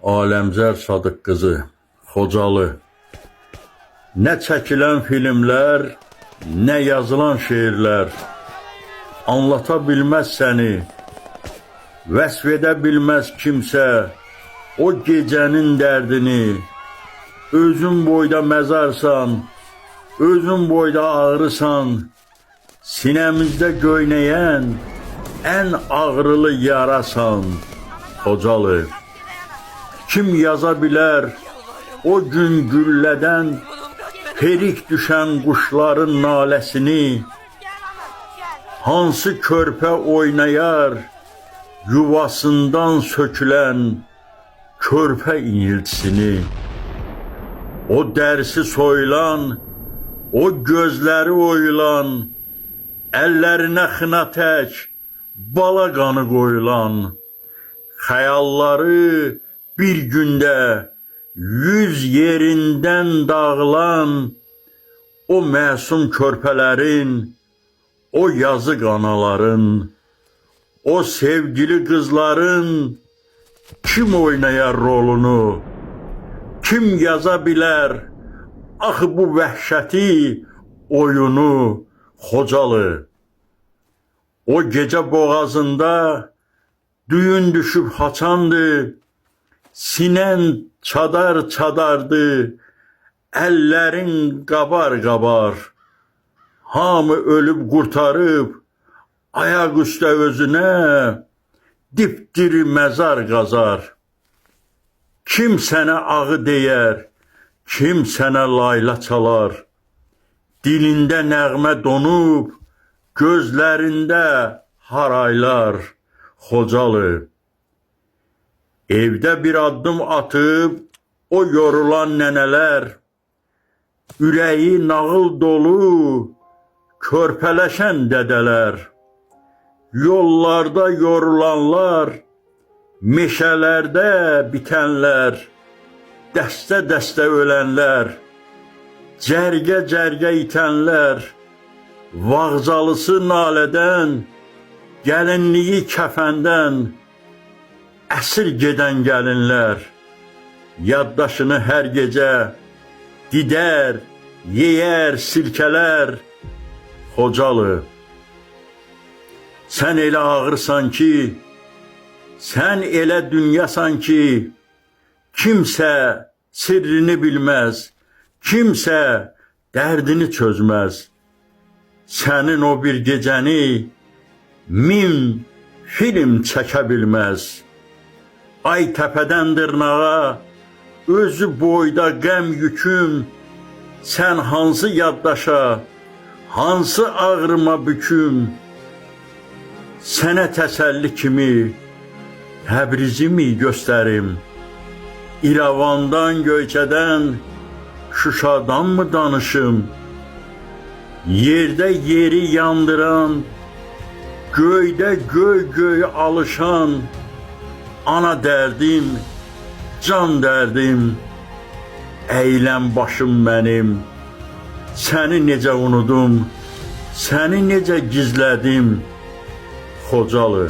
Aləmzər Sadıq qızı, Xocalı. Nə çəkilən filmlər, nə yazılan şeirlər anlata bilməz səni, vəsf edə bilməz kimsə o gecənin dərdini. Özün boyda məzarsan, özün boyda ağrısan, sinəmizdə göynəyən ən ağrılı yarasan, Xocalı. Kim yaza bilər o gün güllədən perik düşən quşların naləsini, hansı körpə oynayar yuvasından sökülən körpə iniltisini. O dərsi soyulan, o gözləri oyulan, əllərinə xına tək bala qanı qoyulan, xəyalları bir gündə 100 yerindən dağılan o məsum körpələrin, o yazıq anaların, o sevgili qızların kim oynayar rolunu, kim yaza bilər axı bu vəhşəti oyunu, Xocalı. O gecə boğazında düyün düşüb haçandı, sinən çadar-çadardı, əllərin qabar-qabar. Hamı ölüb qurtarıb, ayaq üstə özünə dipdiri məzar qazar. Kim sənə ağı deyər, kim sənə layla çalar, dilində nəğmə donub, gözlərində haraylar, Xocalı. Evdə bir addım atıb o yorulan nənələr, ürəyi nağıl dolu körpələşən dədələr, yollarda yorulanlar, meşələrdə bitənlər, dəstə-dəstə ölənlər, cərgə-cərgə itənlər, vağzalısı nalədən, gəlinliyi kəfəndən, əsir gedən gəlinlər, yaddaşını hər gecə didər, yeyər, sirkələr, Xocalı. Sən elə ağırsan ki, sən elə dünyasan ki, kimsə sirrini bilməz, kimsə dərdini çözməz. Sənin o bir gecəni 1000 film çəkə bilməz. Ay təpədən dırnağa, özü boyda qəm yüküm, sən hansı yaddaşa, hansı ağrıma büküm, sənə təsəlli kimi Təbrizimi göstərim, İrəvandan, Göyçədən, Şuşadan mı danışım, yerdə yeri yandıran, göydə göy alışan, ana dərdim, can dərdim, əylən başım mənim, səni necə unudum, səni necə gizlədim, Xocalı.